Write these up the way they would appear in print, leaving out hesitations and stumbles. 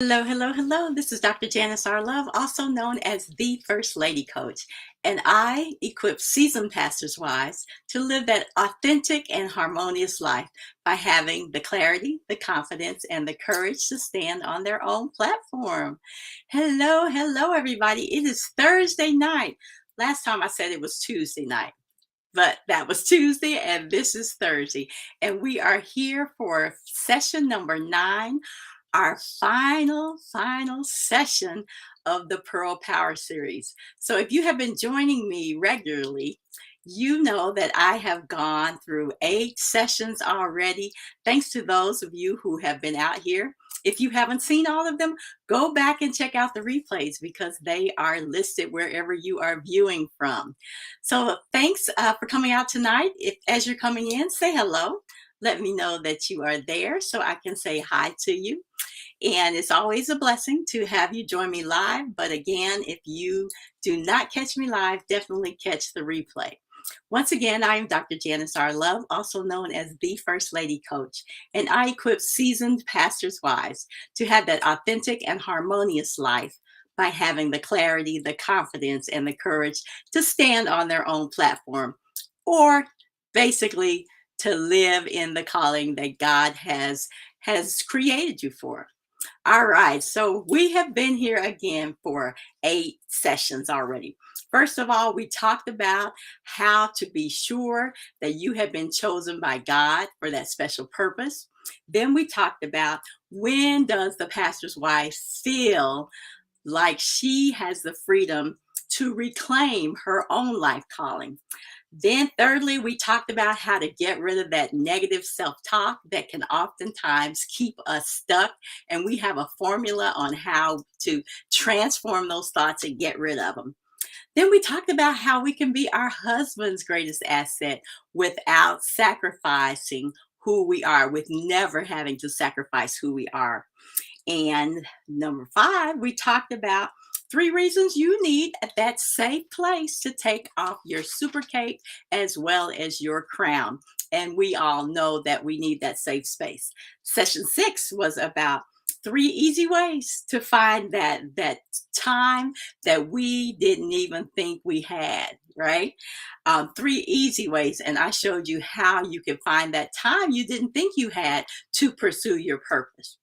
Hello, hello, hello. This is Dr. Janice R. Love, also known as the First Lady Coach, and I equip seasoned pastors' wives to live that authentic and harmonious life by having the clarity, the confidence, and the courage to stand on their own platform. Hello, hello, everybody. It is Thursday night. Last time I said it was Tuesday night. But that was Tuesday, and this is Thursday. And we are here for session number 9, our final session of the Pearl Power series. So if you have been joining me regularly, you know that I have gone through 8 sessions already, thanks to those of you who have been out here. If you haven't seen all of them, go back and check out the replays because they are listed wherever you are viewing from. So thanks for coming out tonight. As you're coming in, say hello. Let me know that you are there so I can say hi to you. And it's always a blessing to have you join me live. But again, if you do not catch me live, definitely catch the replay. Once again, I am Dr. Janice R. Love, also known as the First Lady Coach, and I equip seasoned pastors' wives to have that authentic and harmonious life by having the clarity, the confidence, and the courage to stand on their own platform, or basically to live in the calling that God has created you for. All right, so we have been here again for 8 sessions already. First of all, we talked about how to be sure that you have been chosen by God for that special purpose. Then we talked about when does the pastor's wife feel like she has the freedom to reclaim her own life calling. Then thirdly, we talked about how to get rid of that negative self-talk that can oftentimes keep us stuck. And we have a formula on how to transform those thoughts and get rid of them. Then we talked about how we can be our husband's greatest asset without sacrificing who we are, with never having to sacrifice who we are. And number 5, we talked about 3 reasons you need that safe place to take off your super cape as well as your crown. And we all know that we need that safe space. Session 6 was about 3 easy ways to find that time that we didn't even think we had, right? 3 easy ways. And I showed you how you can find that time you didn't think you had to pursue your purpose.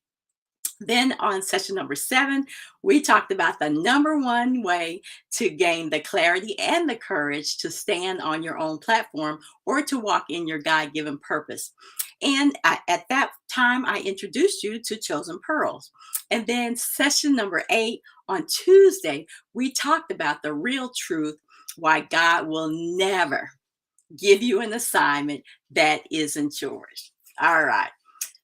Then on session number 7, we talked about the number 1 way to gain the clarity and the courage to stand on your own platform or to walk in your God-given purpose. And at that time, I introduced you to Chosen Pearls. And then session number 8, on Tuesday, we talked about the real truth, why God will never give you an assignment that isn't yours. All right.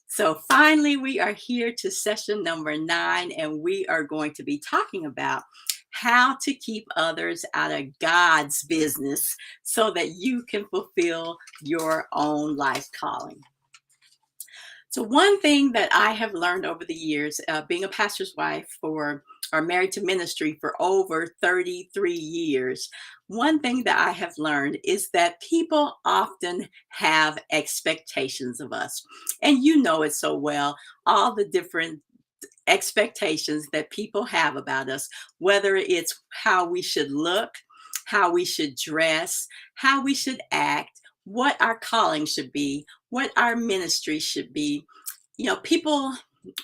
So finally, we are here to session number 9, and we are going to be talking about how to keep others out of God's business so that you can fulfill your own life calling. So one thing that I have learned over the years, being a pastor's wife or married to ministry for over 33 years, one thing that I have learned is that people often have expectations of us. And you know it so well, all the different expectations that people have about us, whether it's how we should look, how we should dress, how we should act, what our calling should be, what our ministry should be. You know, people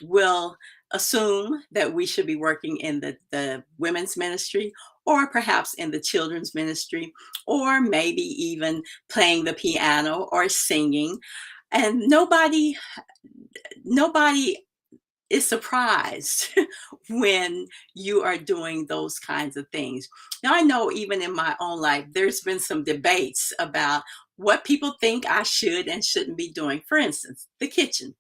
will assume that we should be working in the women's ministry, or perhaps in the children's ministry, or maybe even playing the piano or singing. And nobody is surprised when you are doing those kinds of things. Now, I know even in my own life, there's been some debates about what people think I should and shouldn't be doing. For instance, the kitchen.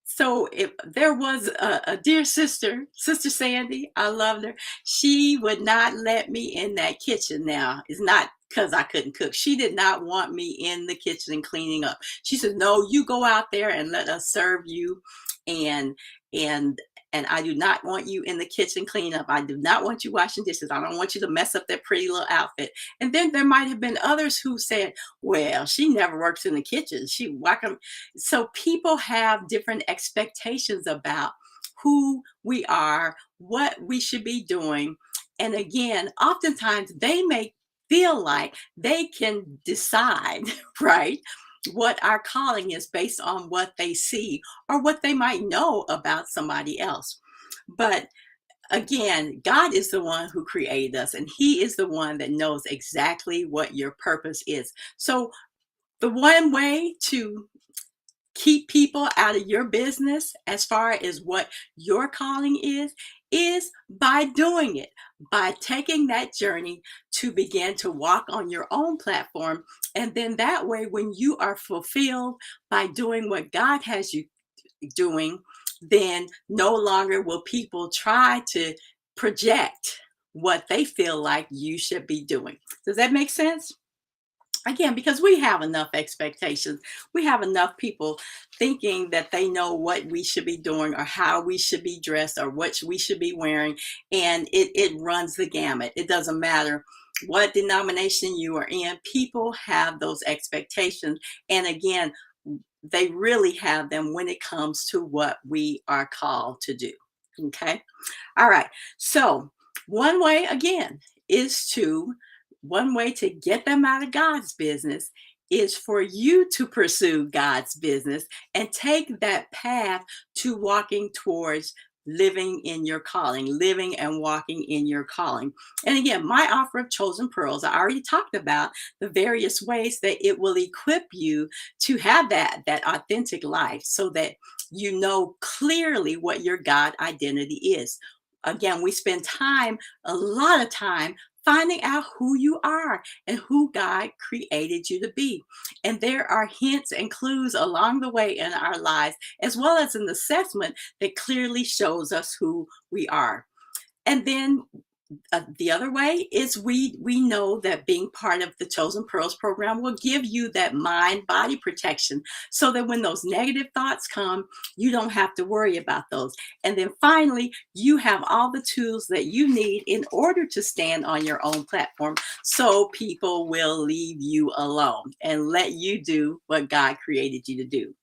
So if there was a dear sister, Sister Sandy, I loved her. She would not let me in that kitchen. Now, it's not because I couldn't cook. She did not want me in the kitchen and cleaning up. She said, no, you go out there and let us serve you. And I do not want you in the kitchen cleaning up. I do not want you washing dishes. I don't want you to mess up that pretty little outfit. And then there might have been others who said, well, she never works in the kitchen. So people have different expectations about who we are, what we should be doing. And again, oftentimes they may feel like they can decide, right, what our calling is based on what they see or what they might know about somebody else. But again, God is the one who created us, and He is the one that knows exactly what your purpose is. So, the one way to keep people out of your business as far as what your calling is by doing it, by taking that journey to begin to walk on your own platform. And then that way, when you are fulfilled by doing what God has you doing, then no longer will people try to project what they feel like you should be doing. Does that make sense? Again, because we have enough expectations. We have enough people thinking that they know what we should be doing or how we should be dressed or what we should be wearing. And it runs the gamut. It doesn't matter what denomination you are in. People have those expectations. And again, they really have them when it comes to what we are called to do. Okay. All right. So, one way again is to one way to get them out of God's business is for you to pursue God's business and take that path to walking towards living in your calling, living and walking in your calling. And again, my offer of chosen pearls, I already talked about the various ways that it will equip you to have that authentic life so that you know clearly what your God identity is. Again, we spend time, a lot of time, finding out who you are and who God created you to be. And there are hints and clues along the way in our lives, as well as an assessment that clearly shows us who we are. And then the other way is we know that being part of the Chosen Pearls program will give you that mind body protection so that when those negative thoughts come, you don't have to worry about those. And then finally, you have all the tools that you need in order to stand on your own platform so people will leave you alone and let you do what God created you to do.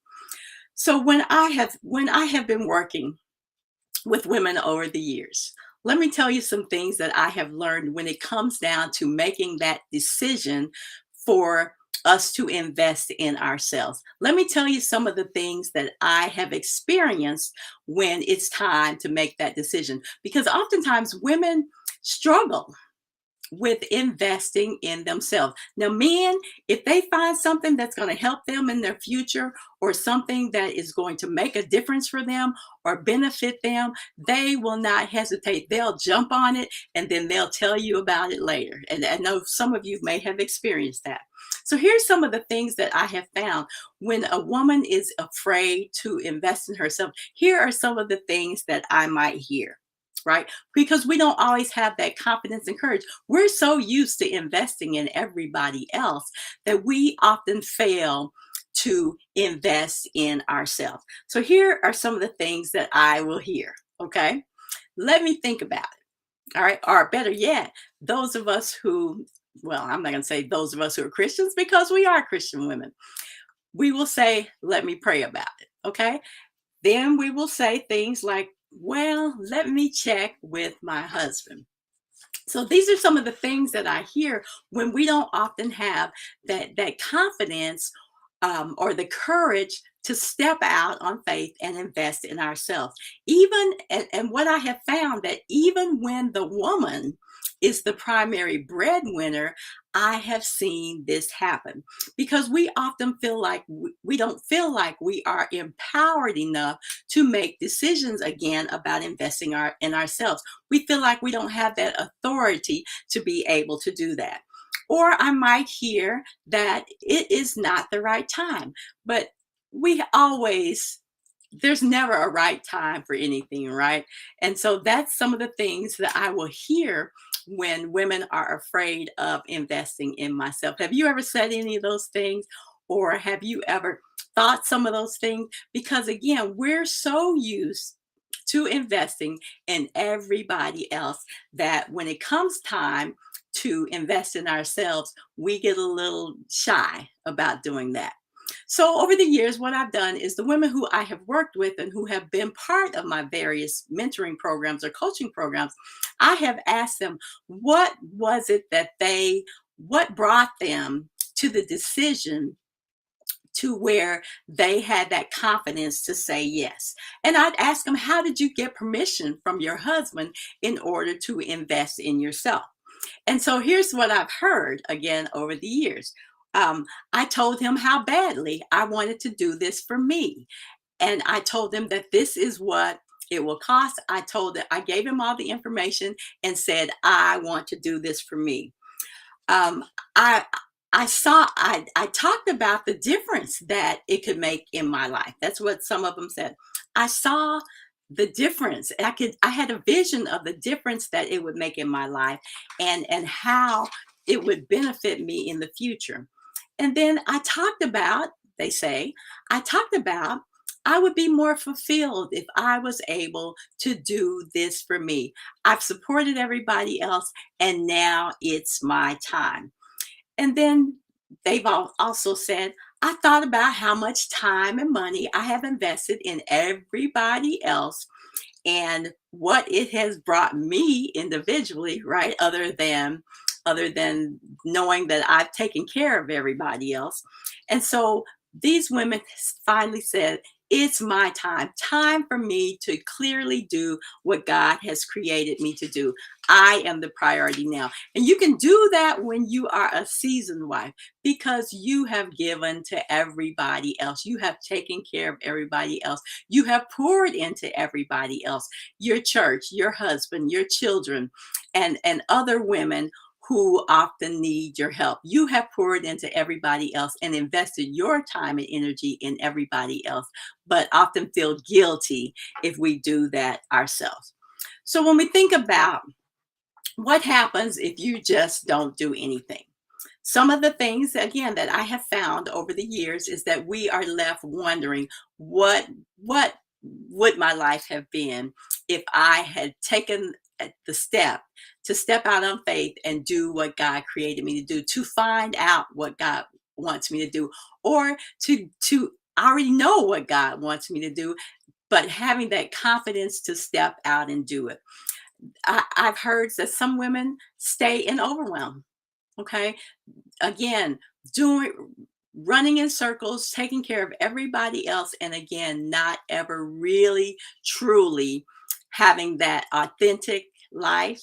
So when I have been working with women over the years, let me tell you some things that I have learned when it comes down to making that decision for us to invest in ourselves. Let me tell you some of the things that I have experienced when it's time to make that decision. Because oftentimes women struggle with investing in themselves. Now, men, if they find something that's going to help them in their future or something that is going to make a difference for them or benefit them, they will not hesitate. They'll jump on it and then they'll tell you about it later. And I know some of you may have experienced that. So here's some of the things that I have found when a woman is afraid to invest in herself. Here are some of the things that I might hear. Right? Because we don't always have that confidence and courage. We're so used to investing in everybody else that we often fail to invest in ourselves. So here are some of the things that I will hear. Okay. Let me think about it. All right. Or better yet, those of us who, well, I'm not going to say those of us who are Christians because we are Christian women. We will say, let me pray about it. Okay. Then we will say things like, well, let me check with my husband. So these are some of the things that I hear when we don't often have that confidence or the courage to step out on faith and invest in ourselves. Even and what I have found that even when the woman is the primary breadwinner, I have seen this happen because we often feel like we don't feel like we are empowered enough to make decisions again about investing in ourselves. We feel like we don't have that authority to be able to do that. Or I might hear that it is not the right time, but we always there's never a right time for anything, right? And so that's some of the things that I will hear when women are afraid of investing in myself. Have you ever said any of those things? Or have you ever thought some of those things? Because again, we're so used to investing in everybody else that when it comes time to invest in ourselves, we get a little shy about doing that. So over the years, what I've done is the women who I have worked with and who have been part of my various mentoring programs or coaching programs, I have asked them, what was it that what brought them to the decision to where they had that confidence to say yes. And I'd ask them, how did you get permission from your husband in order to invest in yourself? And so here's what I've heard again over the years. I told him how badly I wanted to do this for me. And I told him that this is what it will cost. I gave him all the information and said, I want to do this for me. um, I I talked about the difference that it could make in my life. That's what some of them said. I saw the difference. I had a vision of the difference that it would make in my life, and how it would benefit me in the future. And then I talked about, they say, I talked about I would be more fulfilled if I was able to do this for me. I've supported everybody else, and now it's my time. And then they've also said, I thought about how much time and money I have invested in everybody else and what it has brought me individually, right? Other than knowing that I've taken care of everybody else. And so these women finally said, it's my time for me to clearly do what God has created me to do. I am the priority now. And you can do that when you are a seasoned wife, because you have given to everybody else. You have taken care of everybody else. You have poured into everybody else, your church, your husband, your children, and other women who often need your help. You have poured into everybody else and invested your time and energy in everybody else, but often feel guilty if we do that ourselves. So when we think about what happens if you just don't do anything, some of the things, again, that I have found over the years is that we are left wondering, what would my life have been if I had taken the step to step out on faith and do what God created me to do, to find out what God wants me to do, or to already know what God wants me to do, but having that confidence to step out and do it. I've heard that some women stay in overwhelm. Okay, again, doing running in circles, taking care of everybody else, and again, not ever really truly having that authentic life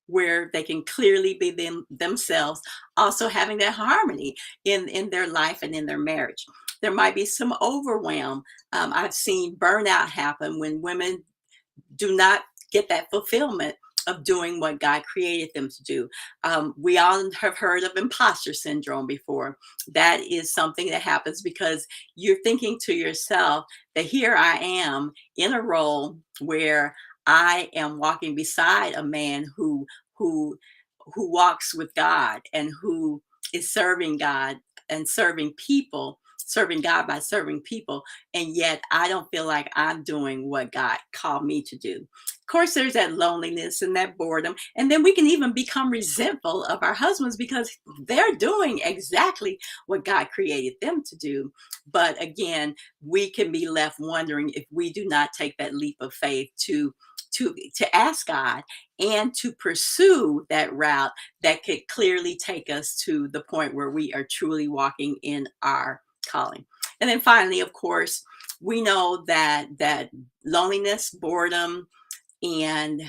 where they can clearly be themselves, also having that harmony in their life and in their marriage. There might be some overwhelm. I've seen burnout happen when women do not get that fulfillment of doing what God created them to do. We all have heard of imposter syndrome before. That is something that happens because you're thinking to yourself that here I am in a role where I am walking beside a man who walks with God and who is serving God and serving God by serving people, and yet I don't feel like I'm doing what God called me to do. Of course, there's that loneliness and that boredom, and then we can even become resentful of our husbands because they're doing exactly what God created them to do. But again, we can be left wondering if we do not take that leap of faith to ask God and to pursue that route that could clearly take us to the point where we are truly walking in our calling. And then finally, of course, we know that loneliness, boredom, and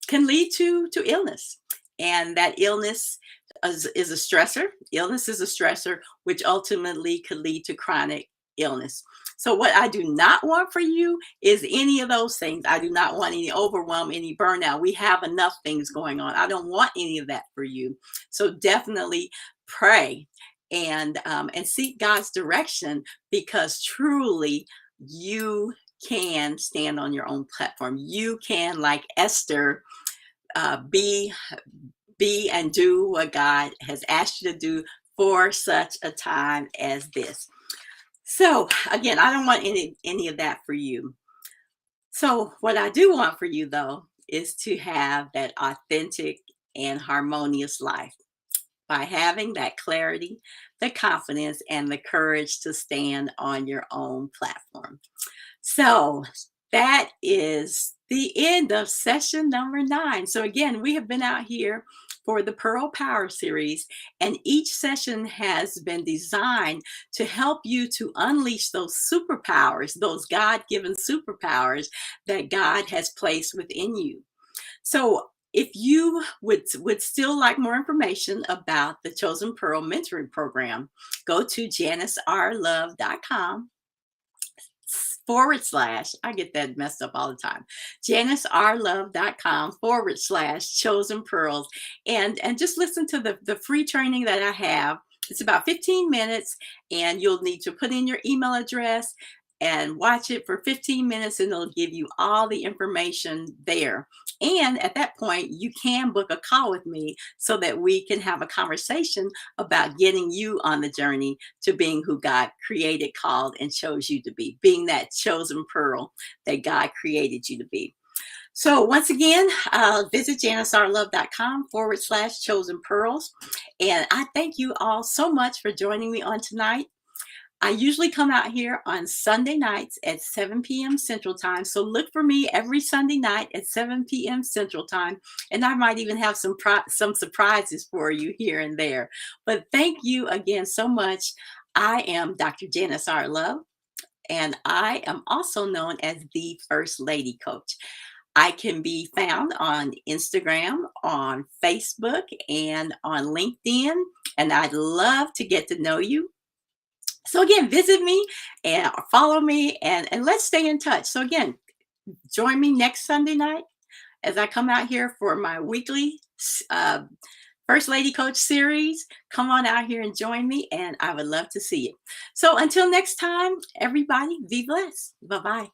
can lead to illness, and that illness is a stressor. Illness is a stressor, which ultimately could lead to chronic illness. So what I do not want for you is any of those things. I do not want any overwhelm, any burnout. We have enough things going on. I don't want any of that for you. So definitely pray and seek God's direction, because truly you can stand on your own platform. You can, like Esther, be and do what God has asked you to do for such a time as this. So again, I don't want any of that for you. So what I do want for you, though, is to have that authentic and harmonious life. by having that clarity, the confidence, and the courage to stand on your own platform. So that is the end of session number 9. So again, we have been out here for the Pearl Power series, and each session has been designed to help you to unleash those superpowers, those God-given superpowers that God has placed within you. So if you would still like more information about the Chosen Pearl Mentoring Program, go to janicerlove.com / I get that messed up all the time, janicrlove.com / chosen pearls, and just listen to the free training that I have. It's about 15 minutes, and you'll need to put in your email address and watch it for 15 minutes, and it'll give you all the information there. And at that point, you can book a call with me so that we can have a conversation about getting you on the journey to being who God created, called, and chose you to be, being that chosen pearl that God created you to be. So once again, visit janicrlove.com / chosen pearls. And I thank you all so much for joining me on tonight. I usually come out here on Sunday nights at 7 p.m. Central Time. So look for me every Sunday night at 7 p.m. Central Time. And I might even have some surprises for you here and there. But thank you again so much. I am Dr. Janice R. Love, and I am also known as the First Lady Coach. I can be found on Instagram, on Facebook, and on LinkedIn. And I'd love to get to know you. So again, visit me and follow me, and let's stay in touch. So again, join me next Sunday night as I come out here for my weekly uh, First Lady Coach series. Come on out here and join me, and I would love to see you. So until next time, everybody, be blessed. Bye-bye.